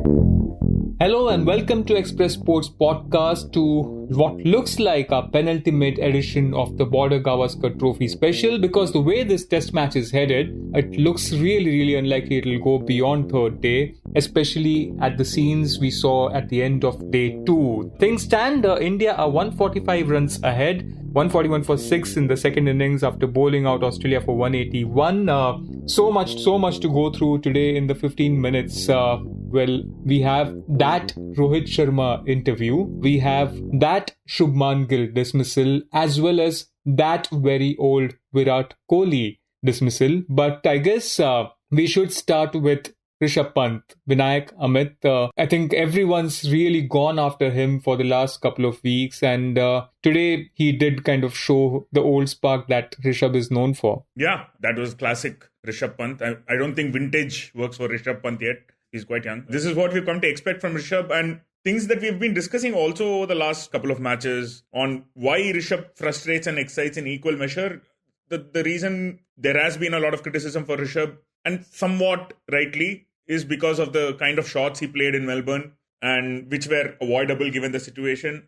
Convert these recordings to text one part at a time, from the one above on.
Hello and welcome to Express Sports Podcast to what looks like a penultimate edition of the Border Gavaskar Trophy Special, because the way this test match is headed, it looks really unlikely it'll go beyond third day, especially at the scenes we saw at the end of day 2. Things stand, India are 145 runs ahead, 141 for 6 in the second innings after bowling out Australia for 181. So much to go through today in the 15 minutes. We have that Rohit Sharma interview, we have that Shubman Gill dismissal, as well as that very old Virat Kohli dismissal. But I guess we should start with Rishabh Pant, Vinayakk, Amit. I think everyone's really gone after him for the last couple of weeks, and today he did kind of show the old spark that Rishabh is known for. Yeah, that was classic Rishabh Pant. I don't think vintage works for Rishabh Pant yet. He's quite young. This is what we've come to expect from Rishabh, and things that we've been discussing also over the last couple of matches on why Rishabh frustrates and excites in equal measure. The reason there has been a lot of criticism for Rishabh, and somewhat rightly, is because of the kind of shots he played in Melbourne, and which were avoidable given the situation.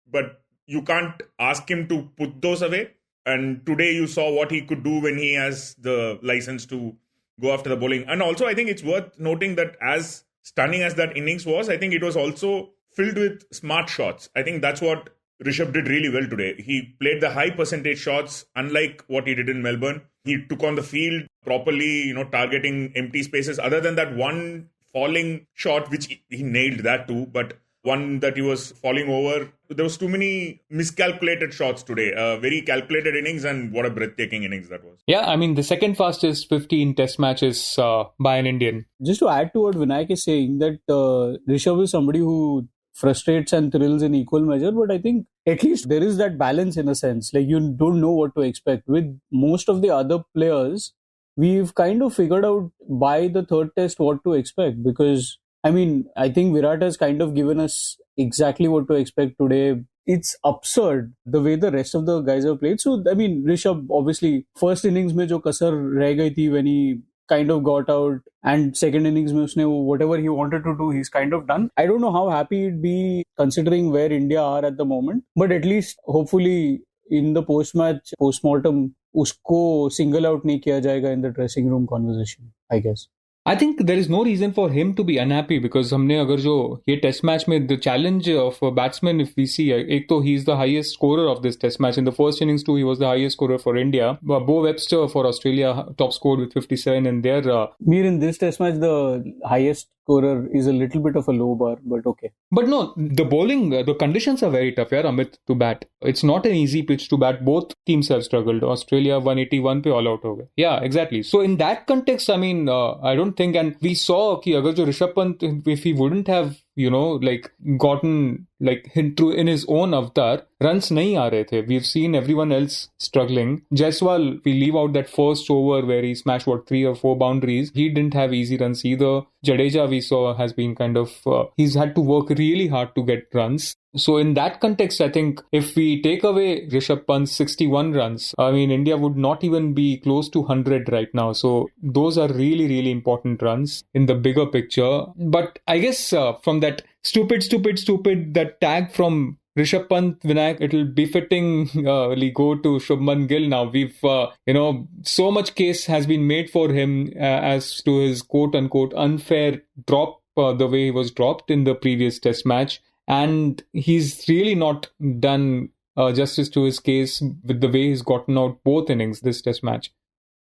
But you can't ask him to put those away. And today you saw what he could do when he has the license to go after the bowling. And also, I think it's worth noting that as stunning as that innings was, I think it was also filled with smart shots. I think that's what Rishabh did really well today. He played the high percentage shots, unlike what he did in Melbourne. He took on the field properly, targeting empty spaces. Other than that one falling shot, which he nailed that too, but one that he was falling over. There was too many miscalculated shots today. Very calculated innings, and what a breathtaking innings that was. Yeah, I mean, the second fastest 15 test matches by an Indian. Just to add to what Vinayakk is saying, that Rishabh is somebody who frustrates and thrills in equal measure, but I think at least there is that balance in a sense. Like, you don't know what to expect. With most of the other players, we've kind of figured out by the third test what to expect, because I think Virat has kind of given us exactly what to expect today. It's absurd the way the rest of the guys have played. So, Rishabh, obviously, first innings mein jo kasar reh gayi thi when he kind of got out, and second innings mein usne whatever he wanted to do, he's kind of done. I don't know how happy he'd be considering where India are at the moment, but at least hopefully in the post-match, post-mortem, usko single out nahi kiya jayega in the dressing room conversation, I guess. I think there is no reason for him to be unhappy, because हमने अगर जो ये test match में the challenge of a batsman, if we see, एक तो he is the highest scorer of this test match. In the first innings too, he was the highest scorer for India. Bo Webster for Australia top scored with 57, and there Mihir, in this test match, the highest scorer is a little bit of a low bar, but okay. But no, the bowling, the conditions are very tough, Amit, to bat. It's not an easy pitch to bat. Both teams have struggled. Australia 181 pe all out ho gaye. Yeah, exactly. So in that context, I don't think, and we saw कि अगर जो Rishabh Pant, if he wouldn't have gotten in his own avatar, runs nahi aa rahe the. We've seen everyone else struggling. Jaiswal, we leave out that first over where he smashed 3 or 4 boundaries. He didn't have easy runs either. Jadeja, we saw, has been kind of he's had to work really hard to get runs. So in that context, I think if we take away Rishabh Pant's 61 runs, India would not even be close to 100 right now. So those are really really runs in the bigger picture. But I guess from that stupid, that tag from Rishabh Pant, Vinayakk, it'll befittingly go to Shubman Gill now. We've, so much case has been made for him as to his quote-unquote unfair drop, the way he was dropped in the previous test match. And he's really not done justice to his case with the way he's gotten out both innings this test match.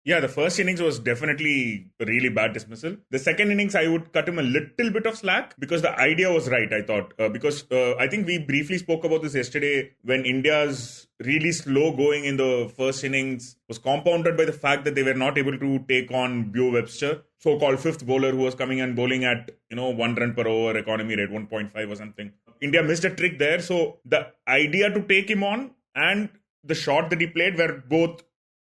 Yeah, the first innings was definitely a really bad dismissal. The second innings, I would cut him a little bit of slack because the idea was right, I thought. Because I think we briefly spoke about this yesterday when India's really slow going in the first innings was compounded by the fact that they were not able to take on Bo Webster, so-called fifth bowler who was coming and bowling at 1 run per over, economy rate 1.5 or something. India missed a trick there. So the idea to take him on and the shot that he played were both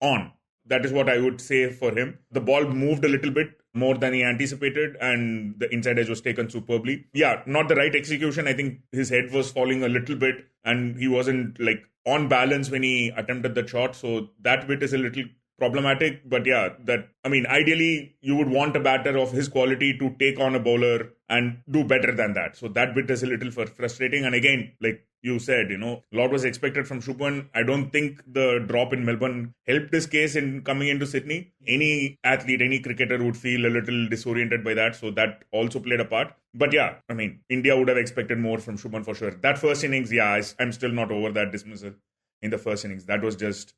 on. That is what I would say for him. The ball moved a little bit more than he anticipated and the inside edge was taken superbly. Yeah, not the right execution. I think his head was falling a little bit and he wasn't on balance when he attempted the shot. So that bit is a little problematic. But yeah, ideally you would want a batter of his quality to take on a bowler and do better than that. So that bit is a little frustrating. And again, like you said, a lot was expected from Shubman. I don't think the drop in Melbourne helped his case in coming into Sydney. Any athlete, any cricketer would feel a little disoriented by that. So that also played a part. But yeah, India would have expected more from Shubman for sure. That first innings, I'm still not over that dismissal in the first innings. That was just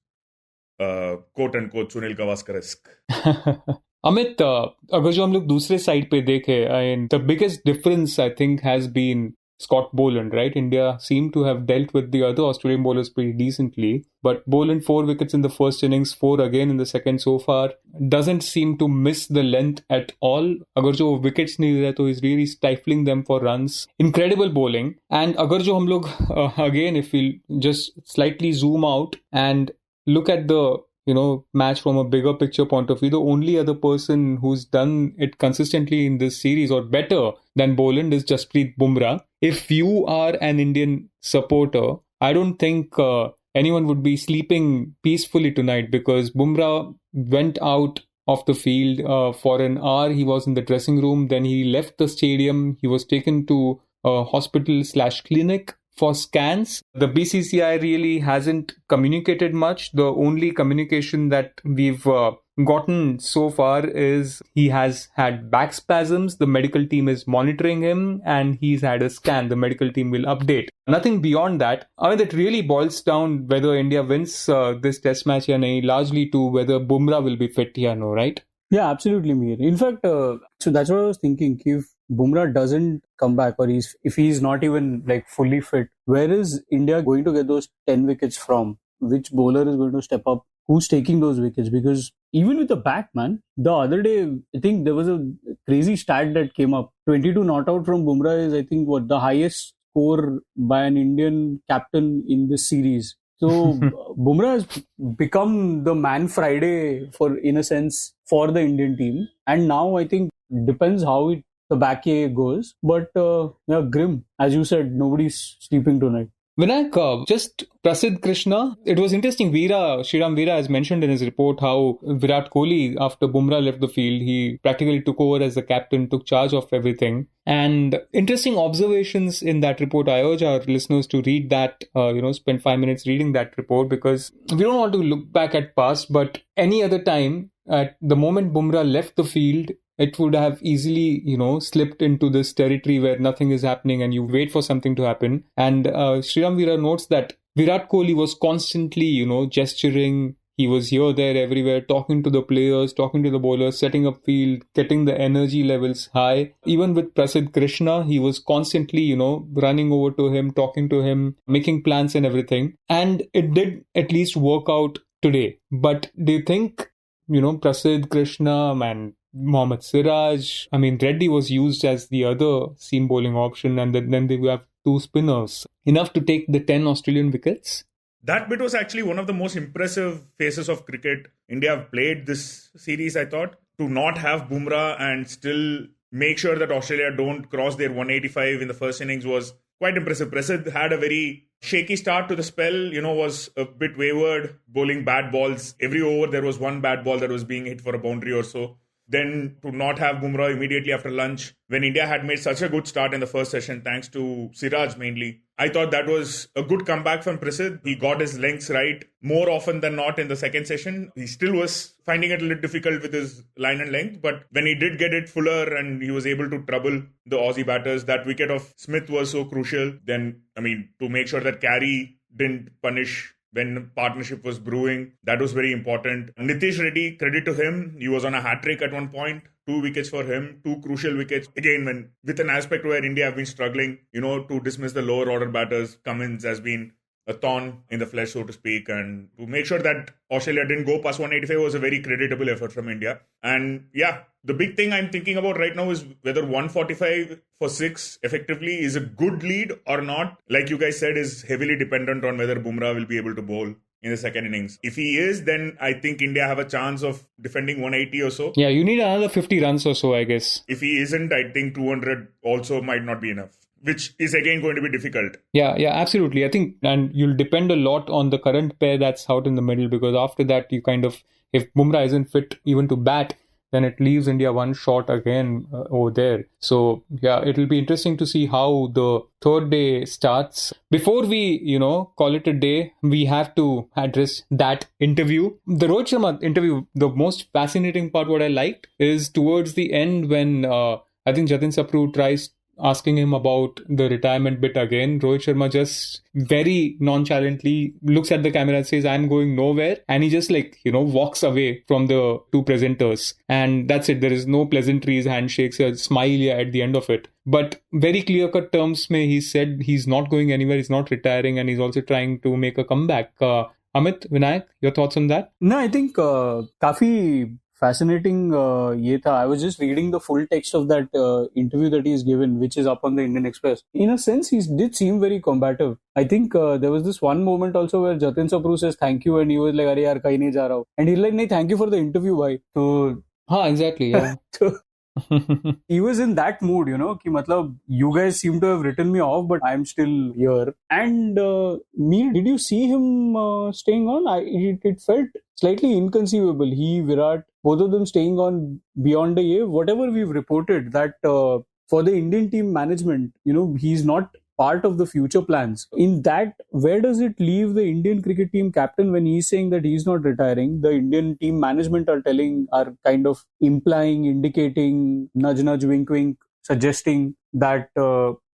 quote unquote Sunil Gavaskar-esque. Amit, अगर जो हम लोग दूसरे side पे देखें, the biggest difference I think has been Scott Boland, right? India seemed to have dealt with the other Australian bowlers pretty decently, but Boland 4 wickets in the first innings, 4 again in the second so far, doesn't seem to miss the length at all. अगर जो wickets नहीं रहे तो he's really stifling them for runs. Incredible bowling. And अगर जो हम लोग again, if we just slightly zoom out and look at the match from a bigger picture point of view, the only other person who's done it consistently in this series or better than Boland is Jasprit Bumrah. If you are an Indian supporter, I don't think anyone would be sleeping peacefully tonight, because Bumrah went out of the field for an hour. He was in the dressing room. Then he left the stadium. He was taken to a hospital/clinic for scans. The BCCI really hasn't communicated much. The only communication that we've gotten so far is he has had back spasms. The medical team is monitoring him and he's had a scan. The medical team will update. Nothing beyond that. That really boils down whether India wins this test match or nahi, largely to whether Bumrah will be fit or no, right? Yeah, absolutely, Mihir. In fact, so that's what I was thinking. If Bumrah doesn't come back, or if he's not even like fully fit, where is India going to get those 10 wickets from? Which bowler is going to step up? Who's taking those wickets? Because even with the bat, man, the other day, I think there was a crazy stat that came up. 22 not out from Bumrah is, I think, the highest score by an Indian captain in this series. So Bumrah has become the man Friday in a sense, for the Indian team. And now I think depends how the back goes. But grim. As you said, nobody's sleeping tonight. Vinayk, just Prasidh Krishna. It was interesting. Sriram Veera has mentioned in his report how Virat Kohli, after Bumrah left the field, he practically took over as the captain, took charge of everything. And interesting observations in that report. I urge our listeners to read that, spend 5 minutes reading that report, because we don't want to look back at past, but any other time, at the moment Bumrah left the field, it would have easily, slipped into this territory where nothing is happening and you wait for something to happen. And Sriram Veera notes that Virat Kohli was constantly, gesturing. He was here, there, everywhere, talking to the players, talking to the bowlers, setting up field, getting the energy levels high. Even with Prasidh Krishna, he was constantly, running over to him, talking to him, making plans and everything. And it did at least work out today. But do you think, Prasidh Krishna and Mohammad Siraj, Reddy was used as the other seam bowling option, and then they have two spinners, enough to take the 10 Australian wickets? That bit was actually one of the most impressive phases of cricket India have played this series, I thought. To not have Bumrah and still make sure that Australia don't cross their 185 in the first innings was quite impressive. Prasidh had a very shaky start to the spell, was a bit wayward, bowling bad balls. Every over there was one bad ball that was being hit for a boundary or so. Then to not have Bumrah immediately after lunch, when India had made such a good start in the first session, thanks to Siraj mainly, I thought that was a good comeback from Prasidh. He got his lengths right more often than not in the second session. He still was finding it a little difficult with his line and length, but when he did get it fuller and he was able to trouble the Aussie batters, that wicket of Smith was so crucial. Then, to make sure that Carey didn't punish when partnership was brewing, that was very important. Nitish Reddy, credit to him, he was on a hat-trick at one point. 2 wickets for him, 2 crucial wickets. Again, with an aspect where India have been struggling, to dismiss the lower order batters, Cummins has been a thorn in the flesh, so to speak. And to make sure that Australia didn't go past 185 was a very creditable effort from India. And yeah, the big thing I'm thinking about right now is whether 145 for 6 effectively is a good lead or not. Like you guys said, is heavily dependent on whether Bumrah will be able to bowl in the second innings. If he is, then I think India have a chance of defending 180 or so. Yeah, you need another 50 runs or so, I guess. If he isn't, I think 200 also might not be enough. which is again going to be difficult. Yeah, absolutely. I think, and you'll depend a lot on the current pair that's out in the middle, because after that, you kind of, if Bumrah isn't fit even to bat, then it leaves India one short again over there. So, yeah, it'll be interesting to see how the third day starts. Before we, call it a day, we have to address that interview. The Rohit Sharma interview, the most fascinating part, what I liked, is towards the end when I think Jatin Sapru tries asking him about the retirement bit again. Rohit Sharma just very nonchalantly looks at the camera and says, I'm going nowhere. And he just walks away from the two presenters. And that's it. There is no pleasantries, handshakes, a smile at the end of it. But very clear-cut terms, he said he's not going anywhere. He's not retiring. And he's also trying to make a comeback. Amit, Vinayak, your thoughts on that? No, I think काफी fascinating ये था. I was just reading the full text of that interview that he's given, which is up on the Indian Express. In a sense, he did seem very combative. I think there was this one moment also where Jatin Sapru says thank you, and he was like, "Arey yaar, kahin nahi ja raha hu." And he's like, "Nahi, thank you for the interview, bhai." So, exactly, yeah. He was in that mood, कि मतलब you guys seem to have written me off, but I'm still here. And Mihir, did you see him staying on? It felt slightly inconceivable. He, Virat, both of them staying on beyond a year. Whatever we've reported that for the Indian team management, he's not part of the future plans. In that, where does it leave the Indian cricket team captain when he's saying that he's not retiring? The Indian team management are kind of implying, indicating, nudge, wink, wink, suggesting that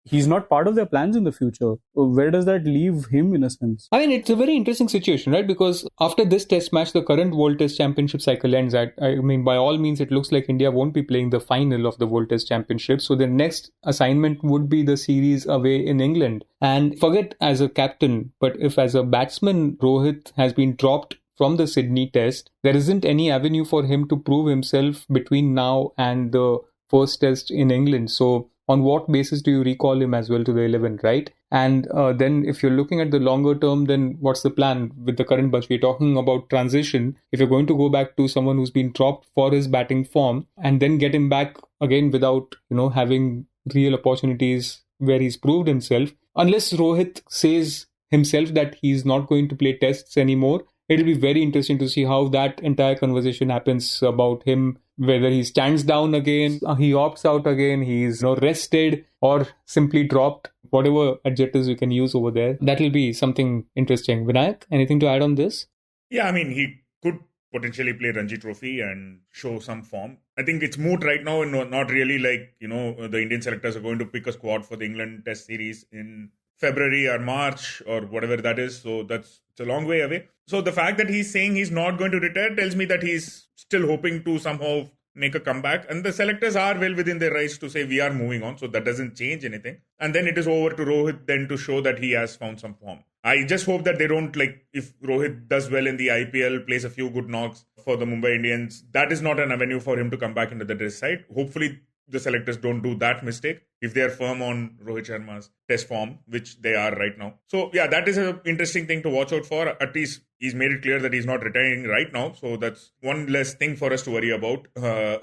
he's not part of their plans in the future. Where does that leave him in a sense? I mean, it's a very interesting situation, right? Because after this test match, the current World Test Championship cycle ends. I mean, by all means, it looks like India won't be playing the final of the World Test Championship. So the next assignment would be the series away in England. And forget as a captain, but if as a batsman, Rohit has been dropped from the Sydney test, there isn't any avenue for him to prove himself between now and the first test in England. So on what basis do you recall him as well to the 11, right? And then if you're looking at the longer term, then what's the plan with the current bunch? We're talking about transition. If you're going to go back to someone who's been dropped for his batting form and then get him back again without, having real opportunities where he's proved himself, unless Rohit says himself that he's not going to play tests anymore, it'll be very interesting to see how that entire conversation happens about him, whether he stands down again, he opts out again, he's rested or simply dropped, whatever adjectives you can use over there. That will be something interesting. Vinayak, anything to add on this? Yeah, I mean, he could potentially play Ranji Trophy and show some form. I think it's moot right now, and not really like, the Indian selectors are going to pick a squad for the England Test series in February or March or whatever that is. So it's a long way away. So the fact that he's saying he's not going to retire tells me that he's still hoping to somehow make a comeback. And the selectors are well within their rights to say we are moving on. So that doesn't change anything. And then it is over to Rohit then to show that he has found some form. I just hope that they don't, if Rohit does well in the IPL, plays a few good knocks for the Mumbai Indians, that is not an avenue for him to come back into the test side. Hopefully the selectors don't do that mistake if they are firm on Rohit Sharma's test form, which they are right now. So yeah, that is an interesting thing to watch out for. At least he's made it clear that he's not retiring right now. So that's one less thing for us to worry about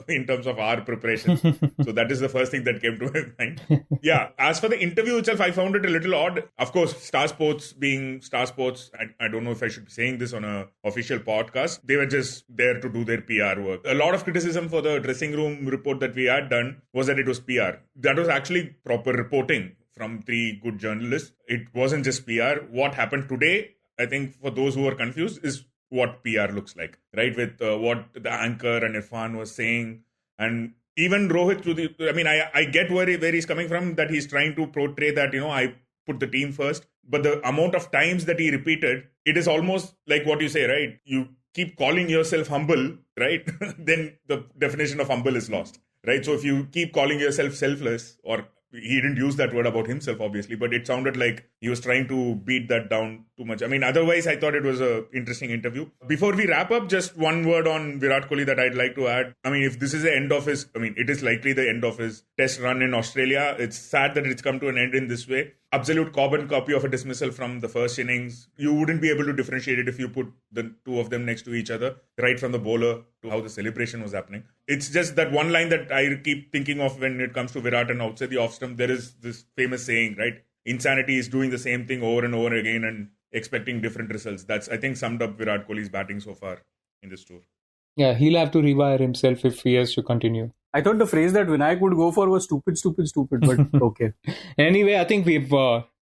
in terms of our preparation. So that is the first thing that came to my mind. Yeah, as for the interview itself, I found it a little odd. Of course, Star Sports being Star Sports, I don't know if I should be saying this on an official podcast. They were just there to do their PR work. A lot of criticism for the dressing room report that we had done was that it was PR. That was actually proper reporting from three good journalists. It wasn't just PR. What happened today, I think for those who are confused, is what PR looks like, right? With what the anchor and Irfan was saying. And even Rohit, I get where he's coming from, that he's trying to portray that, I put the team first. But the amount of times that he repeated, it is almost like what you say, right? You keep calling yourself humble, right? Then the definition of humble is lost, right? So if you keep calling yourself selfless, or he didn't use that word about himself, obviously, but it sounded like he was trying to beat that down too much. I mean, otherwise, I thought it was an interesting interview. Before we wrap up, just one word on Virat Kohli that I'd like to add. I mean, if this is the end of it is likely the end of his test run in Australia. It's sad that it's come to an end in this way. absolute carbon copy of a dismissal from the first innings. You wouldn't be able to differentiate it if you put the two of them next to each other, right from the bowler to how the celebration was happening. It's just that one line that I keep thinking of when it comes to Virat and outside the off stump. There is this famous saying, right? Insanity is doing the same thing over and over again and expecting different results. That's, I think, summed up Virat Kohli's batting so far in this tour. Yeah, he'll have to rewire himself if he has to continue. I thought the phrase that Vinayk would go for was stupid, but okay. Anyway, I think we've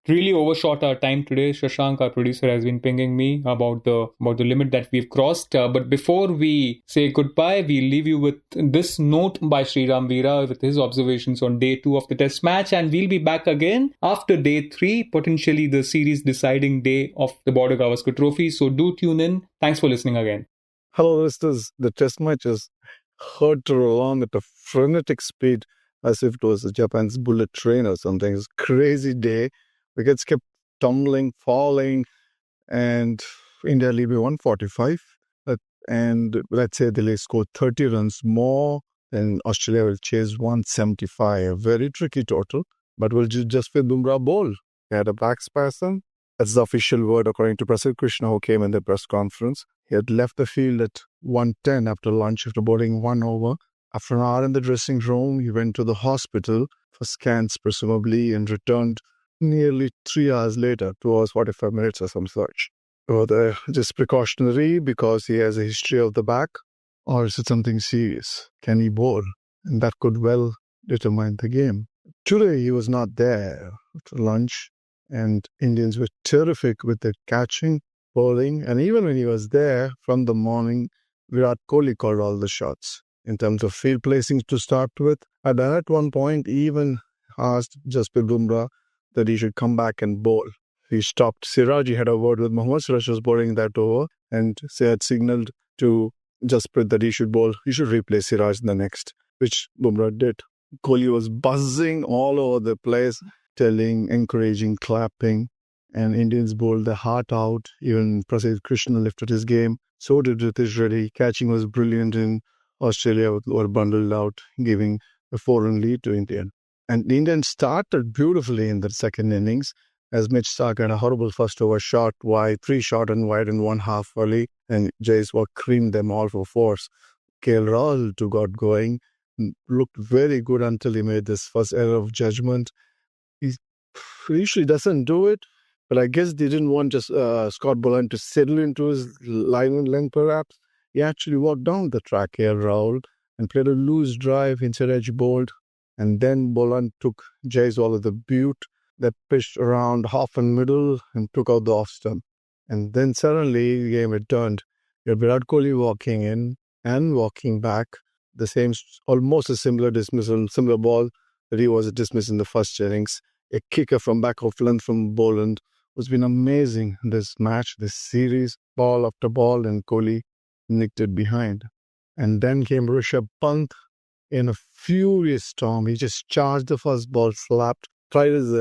really overshot our time today. Shashank, our producer, has been pinging me about the limit that we've crossed. But before we say goodbye, we'll leave you with this note by Sriram Veera with his observations on day 2 of the test match. And we'll be back again after day 3, potentially the series deciding day of the Border Gavaskar Trophy. So do tune in. Thanks for listening again. Hello, listeners. The test matches hurtled along at a frenetic speed as if it was Japan's bullet train or something. It was a crazy day. Wickets kept tumbling, falling, and India lead by 145. And let's say they scored 30 runs more, and Australia will chase 175. A very tricky total, but will just with Bumrah bowl. He had a back spasm. That's the official word according to Prasid Krishna, who came in the press conference. He had left the field at 1:10 after lunch after bowling 1 over. After an hour in the dressing room, he went to the hospital for scans, presumably, and returned nearly 3 hours later, 2 hours 45 minutes or some such. Whether just precautionary because he has a history of the back, or is it something serious? Can he bowl? And that could well determine the game. Today, he was not there after lunch, and Indians were terrific with their catching, bowling, and even when he was there from the morning, Virat Kohli called all the shots. In terms of field placings to start with, and at one point even asked Jasprit Bumrah that he should come back and bowl. He stopped. Siraj had a word with Mohammad. Siraj was bowling that over, and had signalled to Jasprit that he should bowl. He should replace Siraj in the next, which Bumrah did. Kohli was buzzing all over the place, telling, encouraging, clapping, and Indians bowled their heart out. Even Prasid Krishna lifted his game. So did Ritesh Reddy. Catching was brilliant in Australia, were bundled out, giving a 4-run lead to India. And the Indians started beautifully in the second innings, as Mitch Stark had a horrible first over shot wide, 3 short and wide in 1 half early, and Jaiswal creamed them all for force. KL Rahul too got going, looked very good until he made this first error of judgment. He usually doesn't do it, but I guess they didn't want just Scott Boland to settle into his line and length perhaps. He actually walked down the track here, Rahul, and played a loose drive inside edge bowled. And then Boland took Jaiswal with a butte that pitched around half and middle and took out the off stump. And then suddenly the game had turned. You had Virat Kohli walking in and walking back. The same, almost a similar dismissal, similar ball that he was dismissed in the first innings. A kicker from back of length from Boland, who's been amazing in this match, this series, ball after ball, and Kohli nicked it behind. And then came Rishabh Pant in a furious storm. He just charged the first ball, slapped, tried his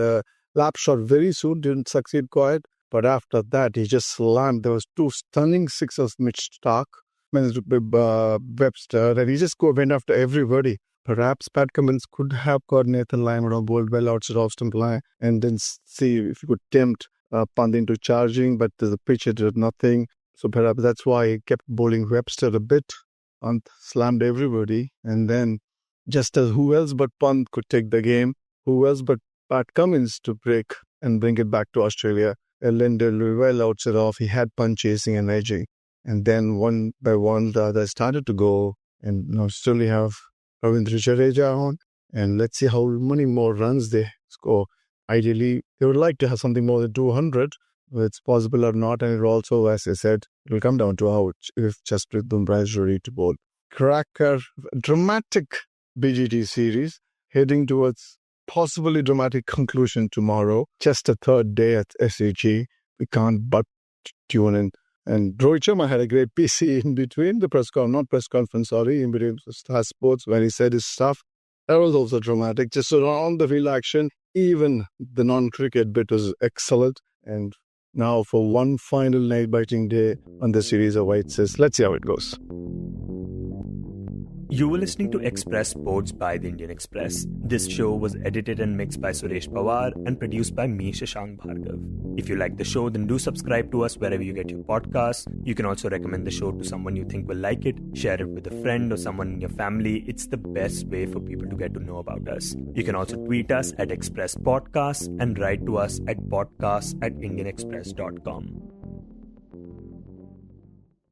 lap shot very soon, didn't succeed quite. But after that, he just slammed. There was 2 stunning sixes, Mitch Stark, Webster, and he just went after everybody. Perhaps Pat Cummins could have got Nathan Lyon or bowled well outside off stump line and then see if he could tempt Pant into charging, but the pitch did nothing. So perhaps that's why he kept bowling Webster a bit and slammed everybody. And then just as who else but Pant could take the game, who else but Pat Cummins to break and bring it back to Australia. Lendl well outside off. He had Pant chasing and edging. And then one by one, the others started to go. And now still we have Ravindra Jadeja on. And let's see how many more runs they score. Ideally, they would like to have something more than 200. Whether it's possible or not. And it also, as I said, it will come down to how if Jasprit Bumrah is ready to bowl. Cracker, dramatic BGT series heading towards possibly dramatic conclusion tomorrow. Just a third day at SAG. We can't but tune in. And Rohit Sharma had a great PC in between the press conference, in between Star Sports, when he said his stuff. That was also dramatic. Just on the field action, even the non-cricket bit was excellent. And now for one final night-biting day on the series of White Says, let's see how it goes. You were listening to Express Sports by the Indian Express. This show was edited and mixed by Suresh Pawar and produced by me, Shashank Bhargava. If you like the show, then do subscribe to us wherever you get your podcasts. You can also recommend the show to someone you think will like it, share it with a friend or someone in your family. It's the best way for people to get to know about us. You can also tweet us at Express Podcasts and write to us at podcasts@indianexpress.com.